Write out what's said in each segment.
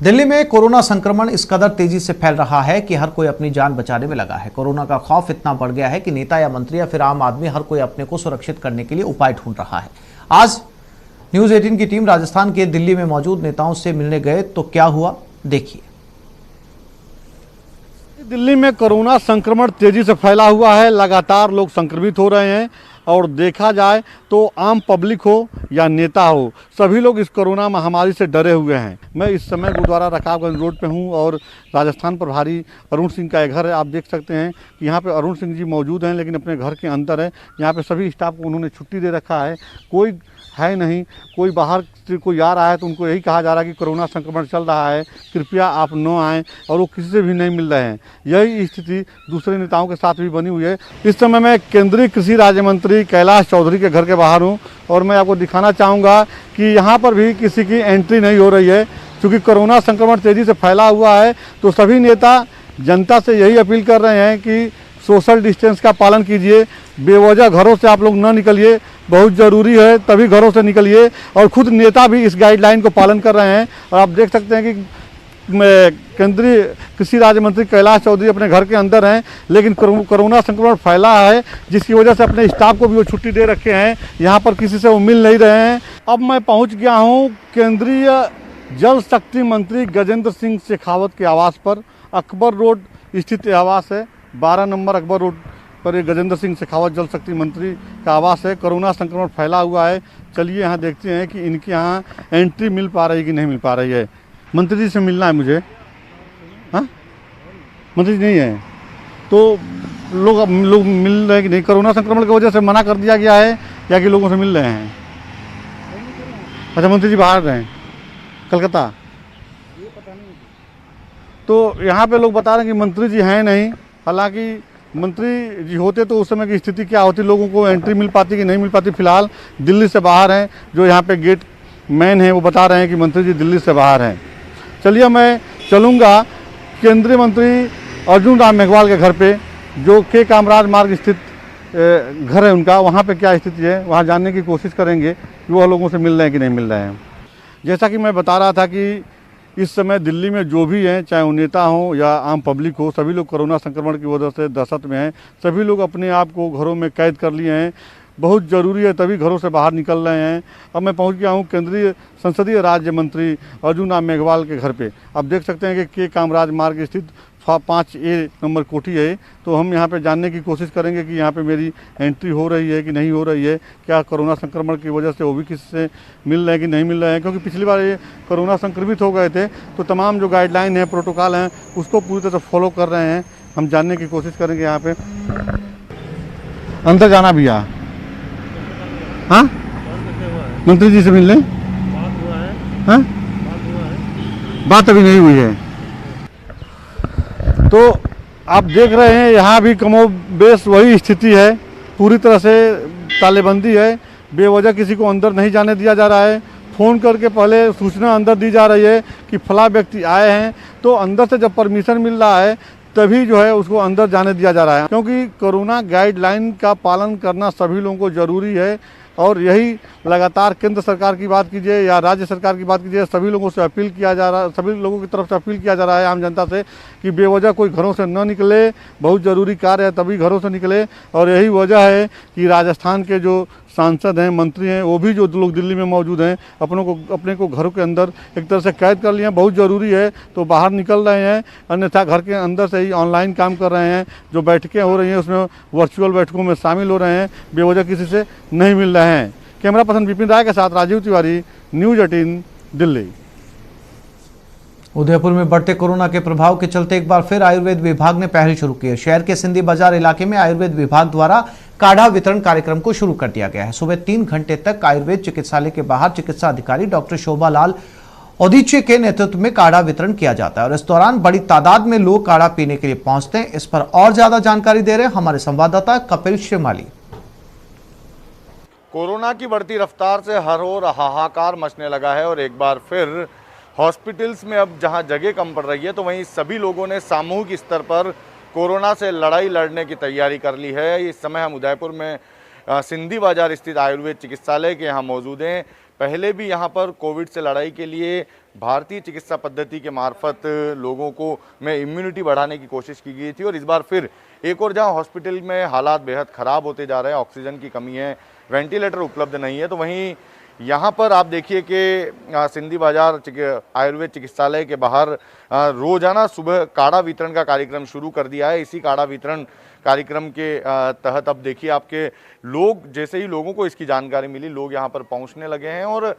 दिल्ली में कोरोना संक्रमण इस कदर तेजी से फैल रहा है कि हर कोई अपनी जान बचाने में लगा है। कोरोना का खौफ इतना बढ़ गया है कि नेता या मंत्री या फिर आम आदमी हर कोई अपने को सुरक्षित करने के लिए उपाय ढूंढ रहा है। आज न्यूज 18 की टीम राजस्थान के दिल्ली में मौजूद नेताओं से मिलने गए तो क्या हुआ, देखिए। दिल्ली में कोरोना संक्रमण तेजी से फैला हुआ है। लगातार लोग संक्रमित हो रहे हैं और देखा जाए तो आम पब्लिक हो या नेता हो, सभी लोग इस कोरोना महामारी से डरे हुए हैं। मैं इस समय गुरुद्वारा रकाबगंज रोड पे हूँ और राजस्थान प्रभारी अरुण सिंह का एक घर है। आप देख सकते हैं कि यहाँ पे अरुण सिंह जी मौजूद हैं, लेकिन अपने घर के अंदर है। यहाँ पे सभी स्टाफ को उन्होंने छुट्टी दे रखा है, कोई है नहीं। कोई बाहर से कोई आ रहा है तो उनको यही कहा जा रहा है कि कोरोना संक्रमण चल रहा है, कृपया आप न आएँ, और वो किसी से भी नहीं मिल रहे हैं। यही स्थिति दूसरे नेताओं के साथ भी बनी हुई है। इस समय मैं केंद्रीय कृषि राज्य मंत्री कैलाश चौधरी के घर के बाहर हूँ और मैं आपको दिखाना चाहूँगा कि यहाँ पर भी किसी की एंट्री नहीं हो रही है। क्योंकि कोरोना संक्रमण तेज़ी से फैला हुआ है तो सभी नेता जनता से यही अपील कर रहे हैं कि सोशल डिस्टेंस का पालन कीजिए, बेवजह घरों से आप लोग न निकलिए, बहुत ज़रूरी है तभी घरों से निकलिए। और खुद नेता भी इस गाइडलाइन को पालन कर रहे हैं। और आप देख सकते हैं कि केंद्रीय कृषि राज्य मंत्री कैलाश चौधरी अपने घर के अंदर हैं, लेकिन कोरोना संक्रमण फैला है जिसकी वजह से अपने स्टाफ को भी वो छुट्टी दे रखे हैं। यहाँ पर किसी से वो मिल नहीं रहे हैं। अब मैं पहुँच गया हूँ केंद्रीय जल शक्ति मंत्री गजेंद्र सिंह शेखावत के आवास पर। अकबर रोड स्थित आवास है, 12 नंबर अकबर रोड पर ये गजेंद्र सिंह शेखावत जल शक्ति मंत्री का आवास है। कोरोना संक्रमण फैला हुआ है। चलिए यहाँ देखते हैं कि इनके यहाँ एंट्री मिल पा रही है कि नहीं मिल पा रही है। मंत्री जी से मिलना है मुझे। हाँ, मंत्री जी नहीं है तो लोग मिल रहे हैं कि नहीं? कोरोना संक्रमण की वजह से मना कर दिया गया है या कि लोगों से मिल रहे हैं? अच्छा, मंत्री जी बाहर हैं कलकत्ता। तो यहाँ पे लोग बता रहे हैं कि मंत्री जी हैं नहीं। हालांकि मंत्री जी होते तो उस समय की स्थिति क्या होती, लोगों को एंट्री मिल पाती कि नहीं मिल पाती। फिलहाल दिल्ली से बाहर हैं, जो यहाँ पे गेट मैन है वो बता रहे हैं कि मंत्री जी दिल्ली से बाहर हैं। चलिए मैं चलूँगा केंद्रीय मंत्री अर्जुन राम मेघवाल के घर पे, जो के कामराज मार्ग स्थित घर है उनका। वहाँ पे क्या स्थिति है वहाँ जानने की कोशिश करेंगे कि वो लोगों से मिल रहे हैं कि नहीं मिल रहे हैं। जैसा कि मैं बता रहा था कि इस समय दिल्ली में जो भी हैं, चाहे वो नेता हों या आम पब्लिक हो, सभी लोग कोरोना संक्रमण की वजह से दहशत में हैं। सभी लोग अपने आप को घरों में कैद कर लिए हैं। बहुत ज़रूरी है तभी घरों से बाहर निकल रहे हैं। अब मैं पहुंच गया हूं केंद्रीय संसदीय राज्य मंत्री अर्जुन राम मेघवाल के घर पे। आप देख सकते हैं कि के कामराज मार्ग स्थित 5A नंबर कोठी है। तो हम यहाँ पे जानने की कोशिश करेंगे कि यहाँ पे मेरी एंट्री हो रही है कि नहीं हो रही है, क्या कोरोना संक्रमण की वजह से वो भी किसी से मिल रहे हैं कि नहीं मिल रहे हैं। क्योंकि पिछली बार ये कोरोना संक्रमित हो गए थे तो तमाम जो गाइडलाइन है, प्रोटोकॉल हैं, उसको पूरी तरह से फॉलो कर रहे हैं। हम जानने की कोशिश करेंगे। यहाँ पे अंदर जाना भी है। हाँ, मंत्री जी से मिलने हाँ, बात अभी नहीं हुई है। तो आप देख रहे हैं यहाँ भी कमोबेश वही स्थिति है। पूरी तरह से तालेबंदी है, बेवजह किसी को अंदर नहीं जाने दिया जा रहा है। फ़ोन करके पहले सूचना अंदर दी जा रही है कि फला व्यक्ति आए हैं, तो अंदर से जब परमिशन मिल रहा है तभी जो है उसको अंदर जाने दिया जा रहा है। क्योंकि कोरोना गाइडलाइन का पालन करना सभी लोगों को ज़रूरी है। और यही लगातार केंद्र सरकार की बात कीजिए या राज्य सरकार की बात कीजिए, सभी लोगों से अपील किया जा रहा है, सभी लोगों की तरफ से अपील किया जा रहा है आम जनता से कि बेवजह कोई घरों से न निकले, बहुत ज़रूरी कार्य है तभी घरों से निकले। और यही वजह है कि राजस्थान के जो सांसद हैं, मंत्री हैं, वो भी जो लोग दिल्ली में मौजूद हैं, अपने को घरों के अंदर एक तरह से कैद कर लिए हैं। बहुत ज़रूरी है तो बाहर निकल रहे हैं, अन्यथा घर के अंदर से ही ऑनलाइन काम कर रहे हैं। जो बैठकें हो रही हैं उसमें वर्चुअल बैठकों में शामिल हो रहे हैं, बेवजह किसी से नहीं मिल रहे हैं। कैमरा पर्सन विपिन राय के साथ राजीव तिवारी, न्यूज 18 दिल्ली। उदयपुर में बढ़ते कोरोना के प्रभाव के चलते एक बार फिर आयुर्वेद विभाग ने पहल शुरू की है। शहर के सिंधी बाजार इलाके में आयुर्वेद विभाग द्वारा काढ़ा वितरण कार्यक्रम को शुरू कर दिया गया है। सुबह 3 घंटे तक आयुर्वेद चिकित्सालय के बाहर चिकित्सा अधिकारी डॉक्टर शोभा लाल ओदीचे के नेतृत्व में काढ़ा वितरण किया जाता है और इस दौरान बड़ी तादाद में लोग काढ़ा पीने के लिए पहुंचते हैं। इस पर और ज्यादा जानकारी दे रहे हैं हमारे संवाददाता कपिल श्रीमाली। कोरोना की बढ़ती रफ्तार से हर ओर हाहाकार मचने लगा है और एक बार फिर हॉस्पिटल्स में अब जहां जगह कम पड़ रही है तो वहीं सभी लोगों ने सामूहिक स्तर पर कोरोना से लड़ाई लड़ने की तैयारी कर ली है। इस समय हम उदयपुर में सिंधी बाजार स्थित आयुर्वेद चिकित्सालय के यहाँ मौजूद हैं। पहले भी यहाँ पर कोविड से लड़ाई के लिए भारतीय चिकित्सा पद्धति के मार्फत लोगों को में इम्यूनिटी बढ़ाने की कोशिश की गई थी। और इस बार फिर एक और जहाँ हॉस्पिटल में हालात बेहद ख़राब होते जा रहे हैं, ऑक्सीजन की कमी है, वेंटिलेटर उपलब्ध नहीं है, तो वहीं यहाँ पर आप देखिए कि सिंधी बाजार आयुर्वेद चिकित्सालय के बाहर रोजाना सुबह काढ़ा वितरण का कार्यक्रम शुरू कर दिया है। इसी काढ़ा वितरण कार्यक्रम के तहत अब देखिए आपके लोग, जैसे ही लोगों को इसकी जानकारी मिली, लोग यहाँ पर पहुँचने लगे हैं और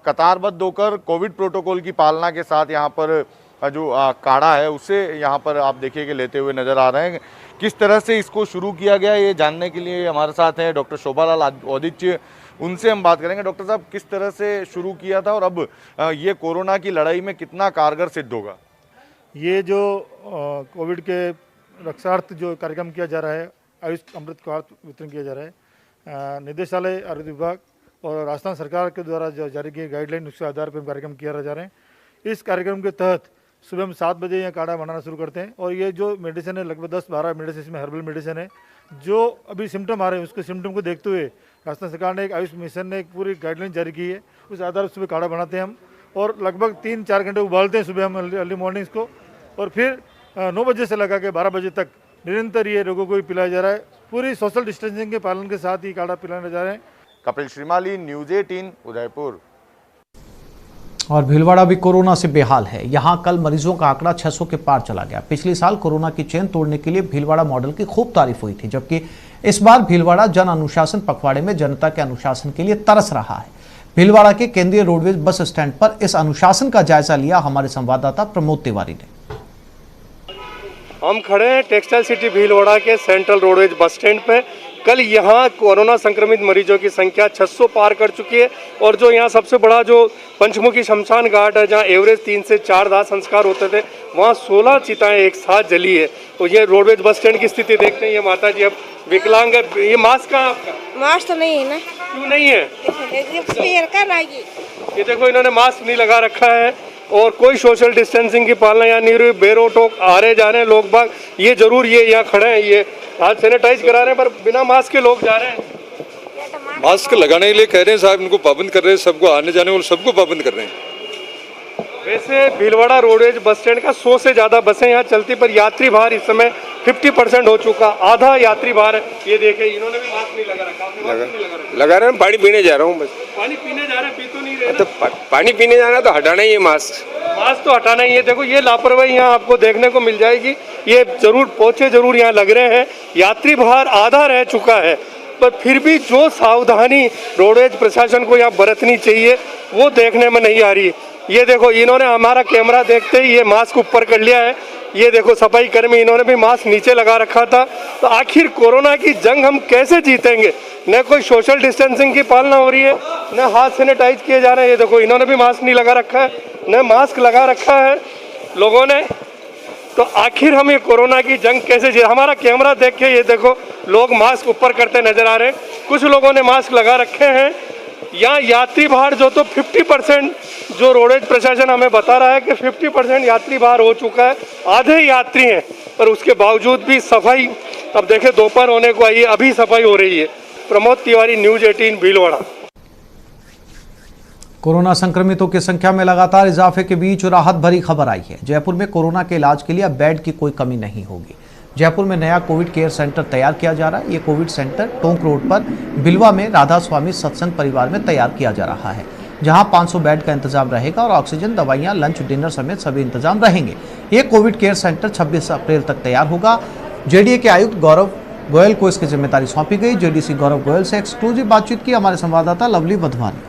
कतारबद्ध होकर कोविड प्रोटोकॉल की पालना के साथ यहाँ पर जो काढ़ा है उसे यहाँ पर आप देखिए कि लेते हुए नजर आ रहे हैं। किस तरह से इसको शुरू किया गया ये जानने के लिए हमारे साथ हैं डॉक्टर शोभालाल औदिच्य, उनसे हम बात करेंगे। डॉक्टर साहब, किस तरह से शुरू किया था और अब ये कोरोना की लड़ाई में कितना कारगर सिद्ध होगा? ये जो कोविड के रक्षार्थ जो कार्यक्रम किया जा रहा है, आयुष अमृत कार्ड वितरण किया जा रहा है, निदेशालय आयुर्वेद विभाग और राजस्थान सरकार के द्वारा जो जारी किए गाइडलाइन उसके आधार पर कार्यक्रम किया जा रहे हैं। इस कार्यक्रम के तहत सुबह हम 7 बजे यहाँ काढ़ा बनाना शुरू करते हैं और ये जो मेडिसिन है लगभग 10-12 मेडिसिन इसमें हर्बल मेडिसिन है। जो अभी सिम्टम आ रहे हैं उसके सिम्टम को देखते हुए राजस्थान सरकार ने एक आयुष मिशन ने एक पूरी गाइडलाइन जारी की है। उस आधार पर सुबह काढ़ा बनाते हैं हम और लगभग 3-4 घंटे उबालते हैं सुबह हम अर्ली मॉर्निंग्स को, और फिर 9 बजे से लगा के 12 बजे तक निरंतर ये लोगों को पिलाया जा रहा है। पूरी सोशल डिस्टेंसिंग के पालन के साथ ही काढ़ा पिलाने जा रहे हैं। कपिल श्रीमाली, न्यूज़ 18 उदयपुर। और भीलवाड़ा भी कोरोना से बेहाल है। यहां कल मरीजों का आंकड़ा 600 के पार चला गया। पिछले साल कोरोना की चेन तोड़ने के लिए भीलवाड़ा मॉडल की खूब तारीफ हुई थी, जबकि इस बार भीलवाड़ा जन अनुशासन पखवाड़े में जनता के अनुशासन के लिए तरस रहा है। भीलवाड़ा के केंद्रीय रोडवेज बस स्टैंड पर इस अनुशासन का जायजा लिया हमारे संवाददाता प्रमोद तिवारी ने। हम खड़े हैं टेक्सटाइल सिटी भीलवाड़ा के सेंट्रल रोडवेज बस स्टैंड पे। कल यहाँ कोरोना संक्रमित मरीजों की संख्या 600 पार कर चुकी है और जो यहाँ सबसे बड़ा जो पंचमुखी शमशान घाट है, जहाँ एवरेज 3 से 4 दाह संस्कार होते थे, वहाँ 16 चिताएं एक साथ जली है। तो ये रोडवेज बस स्टैंड की स्थिति देखते हैं। ये माता जी अब विकलांग है। ये मास्क कहाँ आपका? मास्क तो नहीं है ना। क्यों नहीं है? ये देखो इन्होंने मास्क नहीं लगा रखा है और कोई सोशल डिस्टेंसिंग की पालना यहाँ नहीं रही। बेरोक आ रहे जा रहे हैं लोग बाग। ये जरूर ये यहाँ खड़े हैं, ये हाथ सैनिटाइज करा रहे हैं, पर बिना मास्क के लोग जा रहे हैं। मास्क लगाने के लिए कह रहे हैं साहब, इनको पाबंद कर रहे हैं, सबको आने जाने वाले सबको पाबंद कर रहे हैं। वैसे भीलवाड़ा रोडवेज बस स्टैंड का 100 से ज़्यादा बसें यहाँ चलती, पर यात्री भार इस समय 50% हो चुका, आधा यात्री भार है। ये देखे इन्होंने भी मास्क नहीं लगा रखा। लगा रहे हैं, पानी पीने जा रहा हूँ बस। पानी पीने जा रहे हैं, पी तो नहीं रहे ना? तो पानी पीने जाना तो हटाना ही है मास्क तो हटाना ही है। देखो ये लापरवाही यहाँ आपको देखने को मिल जाएगी। ये जरूर पोछे जरूर यहाँ लग रहे हैं, यात्री भार आधा रह चुका है, पर फिर भी जो सावधानी रोडवेज प्रशासन को यहाँ बरतनी चाहिए वो देखने में नहीं आ रही। ये देखो इन्होंने हमारा कैमरा देखते ही ये मास्क ऊपर कर लिया है। ये देखो सफाई कर्मी, इन्होंने भी मास्क नीचे लगा रखा था। तो आखिर कोरोना की जंग हम कैसे जीतेंगे? न कोई सोशल डिस्टेंसिंग की पालना हो रही है, न हाथ सैनिटाइज किए जा रहे हैं। ये देखो इन्होंने भी मास्क नहीं लगा रखा है, न मास्क लगा रखा है लोगों ने। तो आखिर हम ये कोरोना की जंग कैसे जीते? हमारा कैमरा देख के ये देखो लोग मास्क ऊपर करते नजर आ रहे हैं। कुछ लोगों ने मास्क लगा रखे हैं। यहाँ यात्री भार जो तो 50% जो रोडवेज प्रशासन हमें बता रहा है कि 50% यात्री भार हो चुका है, आधे यात्री हैं, पर उसके बावजूद भी सफाई अब देखें दोपहर होने को आई है, अभी सफाई हो रही है। प्रमोद तिवारी, न्यूज़ 18 भीलवाड़ा। कोरोना संक्रमितों की संख्या में लगातार इजाफे के बीच राहत भरी खबर आई है। जयपुर में कोरोना के इलाज के लिए अब बेड की कोई कमी नहीं होगी। जयपुर में नया कोविड केयर सेंटर तैयार किया जा रहा है। ये कोविड सेंटर टोंक रोड पर बिलवा में राधा स्वामी सत्संग परिवार में तैयार किया जा रहा है, जहां 500 बेड का इंतजाम रहेगा और ऑक्सीजन, दवाइयां, लंच, डिनर समेत सभी इंतजाम रहेंगे। ये कोविड केयर सेंटर 26 अप्रैल तक तैयार होगा। जेडीए के आयुक्त गौरव गोयल को इसकी जिम्मेदारी सौंपी गई। जेडीसी गौरव गोयल से एक्सक्लूसिव बातचीत की हमारे संवाददाता लवली वधवा ने।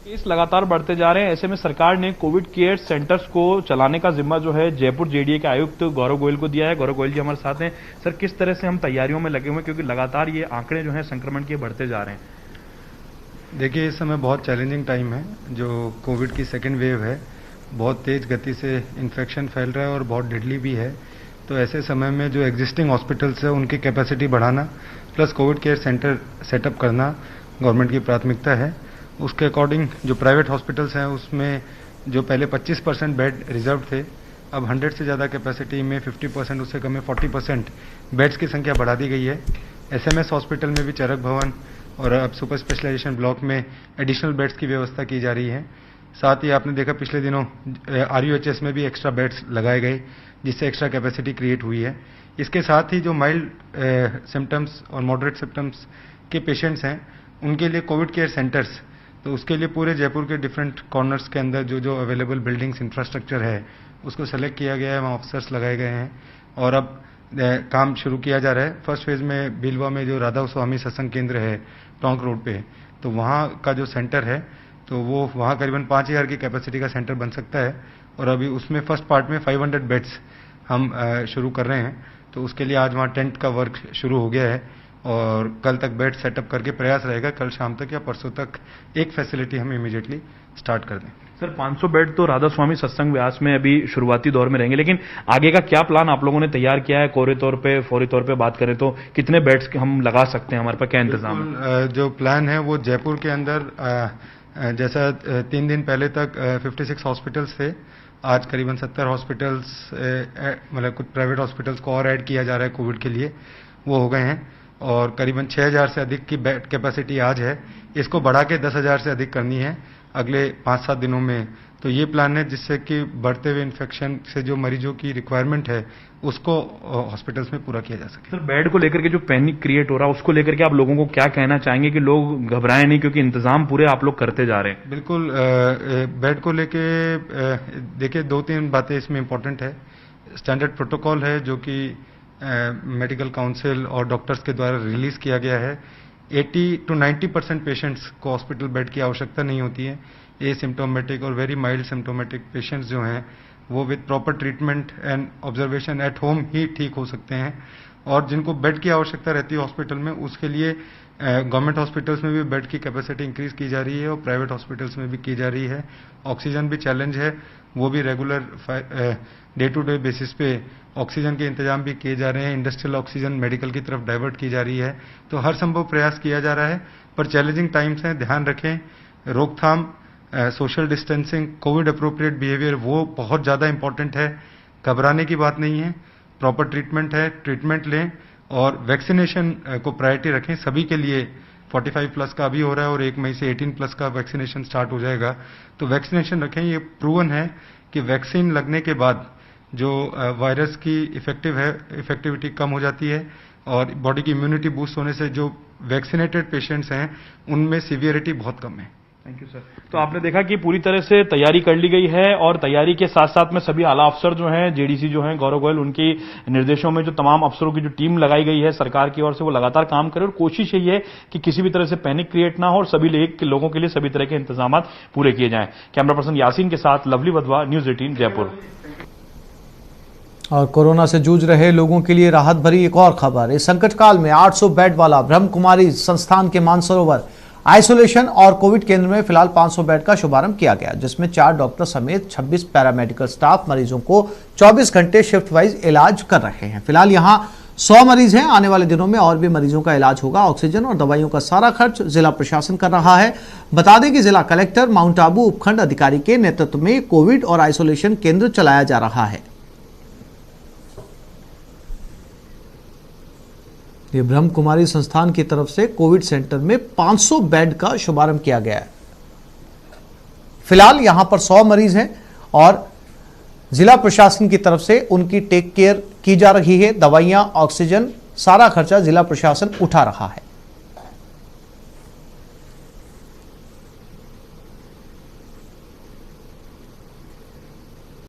केस लगातार बढ़ते जा रहे हैं, ऐसे में सरकार ने कोविड केयर सेंटर्स को चलाने का जिम्मा जो है जयपुर जेडीए के आयुक्त गौरव गोयल को दिया है। गौरव गोयल जी हमारे साथ हैं। सर, किस तरह से हम तैयारियों में लगे हुए हैं, क्योंकि लगातार ये आंकड़े जो हैं संक्रमण के बढ़ते जा रहे हैं? देखिए, इस समय बहुत चैलेंजिंग टाइम है। जो कोविड की सेकेंड वेव है, बहुत तेज़ गति से इन्फेक्शन फैल रहा है और बहुत डेडली भी है। तो ऐसे समय में जो एग्जिस्टिंग हॉस्पिटल्स है उनकी कैपेसिटी बढ़ाना plus Covid care centre setup करना गवर्नमेंट की प्राथमिकता है। उसके अकॉर्डिंग जो प्राइवेट हॉस्पिटल्स हैं उसमें जो पहले 25% बेड रिजर्व थे, अब 100 से ज़्यादा कैपेसिटी में 50%, उससे कम में 40% बेड्स की संख्या बढ़ा दी गई है। एसएमएस हॉस्पिटल में भी चरक भवन, और अब सुपर स्पेशलाइजेशन ब्लॉक में एडिशनल बेड्स की व्यवस्था की जा रही है। साथ ही आपने देखा पिछले दिनों RUHS में भी एक्स्ट्रा बेड्स लगाए गए, जिससे एक्स्ट्रा कैपेसिटी क्रिएट हुई है। इसके साथ ही जो माइल्ड सिम्टम्स और मॉडरेट सिम्टम्स के पेशेंट्स हैं, उनके लिए कोविड केयर सेंटर्स, तो उसके लिए पूरे जयपुर के डिफरेंट कॉर्नर्स के अंदर जो जो अवेलेबल बिल्डिंग्स इंफ्रास्ट्रक्चर है उसको सेलेक्ट किया गया है, वहाँ ऑफिसर्स लगाए गए हैं और अब काम शुरू किया जा रहा है। फर्स्ट फेज में भीलवा में जो राधा स्वामी सत्संग केंद्र है टोंक रोड पे, तो वहाँ का जो सेंटर है तो वो वहाँ करीबन 5000 की कैपेसिटी का सेंटर बन सकता है और अभी उसमें फर्स्ट पार्ट में 500 बेड्स हम शुरू कर रहे हैं। तो उसके लिए आज वहाँ टेंट का वर्क शुरू हो गया है और कल तक बेड सेटअप करके प्रयास रहेगा कल शाम तक या परसों तक एक फैसिलिटी हम इमीडिएटली स्टार्ट कर दें। सर 500 बेड तो राधा स्वामी सत्संग व्यास में अभी शुरुआती दौर में रहेंगे, लेकिन आगे का क्या प्लान आप लोगों ने तैयार किया है? कोरे तौर पे, फौरी तौर पे बात करें तो कितने बेड्स हम लगा सकते हैं, हमारे पास क्या इंतजाम है? जो प्लान है वो जयपुर के अंदर जैसा 3 दिन पहले तक 56 हॉस्पिटल्स थे, आज करीबन 70 हॉस्पिटल्स मतलब कुछ प्राइवेट हॉस्पिटल्स को और ऐड किया जा रहा है कोविड के लिए, वो हो गए हैं और करीबन 6000 से अधिक की बेड कैपेसिटी आज है। इसको बढ़ा के 10,000 से अधिक करनी है अगले 5-7 दिनों में। तो ये प्लान है जिससे कि बढ़ते हुए इन्फेक्शन से जो मरीजों की रिक्वायरमेंट है उसको हॉस्पिटल्स में पूरा किया जा सके। सर बेड को लेकर के जो पैनिक क्रिएट हो रहा है उसको लेकर के आप लोगों को क्या कहना चाहेंगे कि लोग घबराएं नहीं, क्योंकि इंतजाम पूरे आप लोग करते जा रहे हैं? बिल्कुल, बेड को लेके देखिए 2-3 बातें इसमें इंपॉर्टेंट है। स्टैंडर्ड प्रोटोकॉल है जो कि मेडिकल काउंसिल और डॉक्टर्स के द्वारा रिलीज किया गया है। 80 to 90% पेशेंट्स को हॉस्पिटल बेड की आवश्यकता नहीं होती है। एसिम्प्टोमेटिक और वेरी माइल्ड सिम्प्टोमेटिक पेशेंट्स जो हैं वो with proper treatment and observation at home ही ठीक हो सकते हैं। और जिनको बेड की आवश्यकता रहती है हॉस्पिटल में, उसके लिए गवर्नमेंट हॉस्पिटल्स में भी बेड की कैपेसिटी इंक्रीज की जा रही है और प्राइवेट हॉस्पिटल्स में भी की जा रही है। ऑक्सीजन भी चैलेंज है, वो भी regular day to day basis पे ऑक्सीजन के इंतजाम भी किए जा रहे हैं। इंडस्ट्रियल ऑक्सीजन मेडिकल की तरफ डाइवर्ट की जा रही है। तो हर संभव प्रयास किया जा रहा है, पर चैलेंजिंग टाइम्स हैं, ध्यान रखें। रोकथाम, social distancing, Covid appropriate behaviour वो बहुत ज़्यादा इंपॉर्टेंट है। घबराने की बात नहीं है, प्रॉपर ट्रीटमेंट है, ट्रीटमेंट लें और वैक्सीनेशन को प्रायोरिटी रखें। सभी के लिए 45+ का अभी हो रहा है और 1 मई से 18+ का वैक्सीनेशन स्टार्ट हो जाएगा। तो वैक्सीनेशन रखें। ये प्रूवन है कि वैक्सीन लगने के बाद जो वायरस की इफेक्टिविटी कम हो जाती है और बॉडी की इम्यूनिटी बूस्ट होने से जो वैक्सीनेटेड पेशेंट्स हैं उनमें सीवियरिटी बहुत कम है। Thank you sir. तो आपने देखा कि पूरी तरह से तैयारी कर ली गई है और तैयारी के साथ साथ में सभी आला अफसर जो हैं, जेडीसी जो हैं गौरव गोयल, उनकी निर्देशों में जो तमाम अफसरों की जो टीम लगाई गई है सरकार की ओर से, वो लगातार काम करे और कोशिश यही है कि किसी भी तरह से पैनिक क्रिएट ना हो और सभी लोगों के लिए सभी तरह के इंतजाम पूरे किए जाएं। कैमरा पर्सन यासीन के साथ लवली वधवा, न्यूज 18 जयपुर। और कोरोना से जूझ रहे लोगों के लिए राहत भरी एक और खबर। इस संकट काल में 800 बेड वाला ब्रह्म कुमारी संस्थान के मानसरोवर आइसोलेशन और कोविड केंद्र में फिलहाल 500 बेड का शुभारंभ किया गया, जिसमें 4 डॉक्टर समेत 26 पैरामेडिकल स्टाफ मरीजों को 24 घंटे शिफ्ट वाइज इलाज कर रहे हैं। फिलहाल यहां 100 मरीज हैं। आने वाले दिनों में और भी मरीजों का इलाज होगा। ऑक्सीजन और दवाइयों का सारा खर्च जिला प्रशासन कर रहा है। बता दें कि जिला कलेक्टर माउंट आबू उपखंड अधिकारी के नेतृत्व में कोविड और आइसोलेशन केंद्र चलाया जा रहा है। ये ब्रह्म कुमारी संस्थान की तरफ से कोविड सेंटर में 500 बेड का शुभारंभ किया गया है। फिलहाल यहां पर 100 मरीज हैं और जिला प्रशासन की तरफ से उनकी टेक केयर की जा रही है। दवाइयां, ऑक्सीजन, सारा खर्चा जिला प्रशासन उठा रहा है।